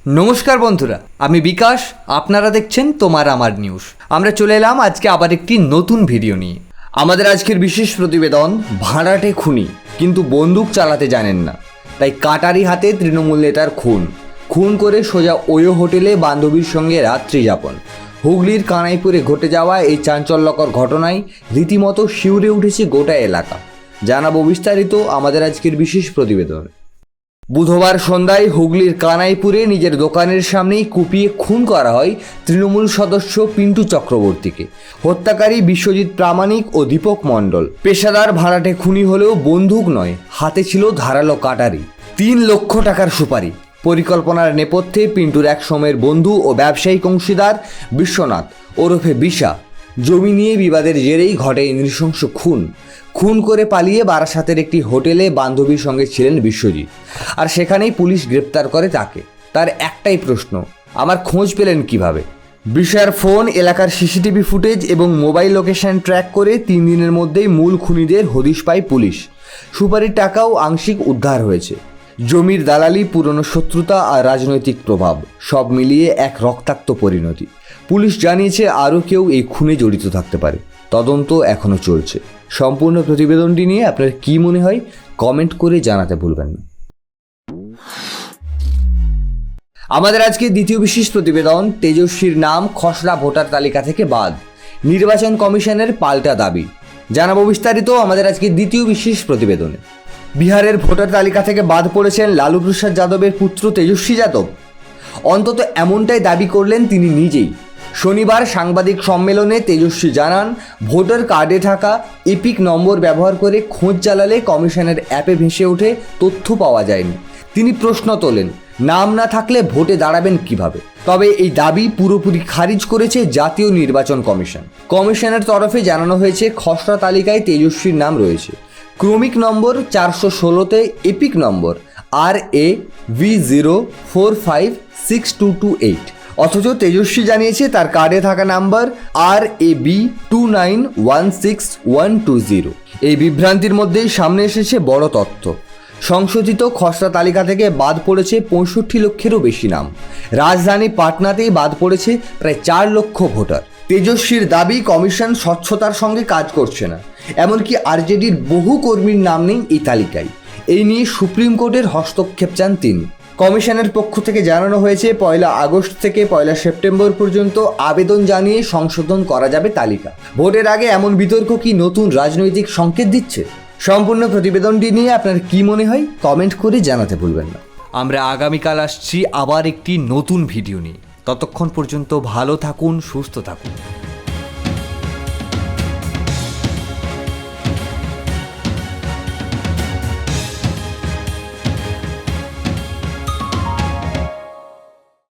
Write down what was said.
নমস্কার বন্ধুরা, আমি বিকাশ। আপনারা দেখছেন তোমার আমার নিউজ। আমরা চলে এলাম আজকে আবার একটি নতুন ভিডিও নিয়ে। আমাদের আজকের বিশেষ প্রতিবেদন, ভাড়াটে খুনি কিন্তু বন্দুক চালাতে জানেন না, তাই কাটারি হাতে তৃণমূল নেতার খুন করে সোজা ওয়ো হোটেলে বান্ধবীর সঙ্গে রাত্রি যাপন। হুগলির কানাইপুরে ঘটে যাওয়া এই চাঞ্চল্যকর ঘটনায় রীতিমতো শিউরে উঠেছে গোটা এলাকা। জানাবো বিস্তারিত আমাদের আজকের বিশেষ প্রতিবেদন। বুধবার সন্ধ্যায় হুগলির কানাইপুরে নিজের দোকানের সামনেই কুপিয়ে খুন করা হয় তৃণমূল সদস্য পিন্টু চক্রবর্তীকে। হত্যাকারী বিশ্বজিৎ প্রামাণিক ও দীপক মণ্ডল পেশাদার ভাড়াটে খুনি হলেও বন্দুক নয়, হাতে ছিল ধারালো কাটারি। 3 লক্ষ টাকার সুপারি। পরিকল্পনার নেপথ্যে পিন্টুর এক সময়ের বন্ধু ও ব্যবসায়িক অংশীদার বিশ্বনাথ ওরফে বিশা। জমি নিয়ে বিবাদের জেরেই ঘটে নৃশংস খুন করে পালিয়ে বারাসাতের একটি হোটেলে বান্ধবীর সঙ্গে ছিলেন বিশ্বজিৎ, আর সেখানেই পুলিশ গ্রেপ্তার করে তাকে। তার একটাই প্রশ্ন, আমার খোঁজ পেলেন কিভাবে? বিশার ফোন, এলাকার সিসিটিভি ফুটেজ এবং মোবাইল লোকেশন ট্র্যাক করে 3 দিনের মধ্যেই মূল খুনিদের হদিশ পায় পুলিশ। সুপারির টাকাও আংশিক উদ্ধার হয়েছে। জমির দালালি, পুরনো শত্রুতা আর রাজনৈতিক প্রভাব সব মিলিয়ে এক রক্তাক্ত পরিণতি। পুলিশ জানিয়েছে আরও কেউ এই খুনে জড়িত থাকতে পারে। তদন্ত এখনও চলছে। সম্পূর্ণ প্রতিবেদনটি নিয়ে আপনার কি মনে হয় কমেন্ট করে জানাতে ভুলবেন না। আমাদের আজকে দ্বিতীয় বিশেষ প্রতিবেদন, তেজস্বীর নাম খসড়া ভোটার তালিকা থেকে বাদ, নির্বাচন কমিশনের পাল্টা দাবি। জানাবো বিস্তারিত আমাদের আজকে দ্বিতীয় বিশেষ প্রতিবেদনে। বিহারের ভোটার তালিকা থেকে বাদ পড়েছেন লালু প্রসাদ যাদবের পুত্র তেজস্বী যাদব। অন্তত এমনটাই দাবি করলেন তিনি নিজেই। শনিবার সাংবাদিক সম্মেলনে তেজস্বী জানান, ভোটার কার্ডে থাকা এপিক নম্বর ব্যবহার করে খোঁজ চালালে কমিশনের অ্যাপে ভেসে ওঠে তথ্য পাওয়া যায়নি। তিনি প্রশ্ন তোলেন, নাম না থাকলে ভোটে দাঁড়াবেন কিভাবে? তবে এই দাবি পুরোপুরি খারিজ করেছে জাতীয় নির্বাচন কমিশন। কমিশনের তরফে জানানো হয়েছে, খসড়া তালিকায় তেজস্বীর নাম রয়েছে। ক্রমিক নম্বর 416তে এপিক নম্বর RAV04562228। অথচ তেজস্বী জানিয়েছে তার কার্ডে থাকা নাম্বার RAB29161120। এই বিভ্রান্তির মধ্যেই সামনে এসেছে বড় তথ্য। সংশোধিত খসড়া তালিকা থেকে বাদ পড়েছে 65 লক্ষেরও বেশি নাম। রাজধানী পাটনাতেই বাদ পড়েছে প্রায় 4 লক্ষ ভোটার। তেজস্বীর দাবি, কমিশন স্বচ্ছতার সঙ্গে কাজ করছে না। এমনকি আরজেডির বহু কর্মীর নাম নেই এই তালিকায়। এই নিয়ে সুপ্রিম কোর্টের হস্তক্ষেপ চান তিনি। কমিশনের পক্ষ থেকে জানানো হয়েছে, 1 আগস্ট থেকে 1 সেপ্টেম্বর পর্যন্ত আবেদন জানিয়ে সংশোধন করা যাবে তালিকা। ভোটের আগে এমন বিতর্ক কি নতুন রাজনৈতিক সংকেত দিচ্ছে? সম্পূর্ণ প্রতিবেদনটি নিয়ে আপনার কি মনে হয় কমেন্ট করে জানাতে ভুলবেন না। আমরা আগামীকাল আসছি আবার একটি নতুন ভিডিও নিয়ে। ততক্ষণ পর্যন্ত ভালো থাকুন, সুস্থ থাকুন।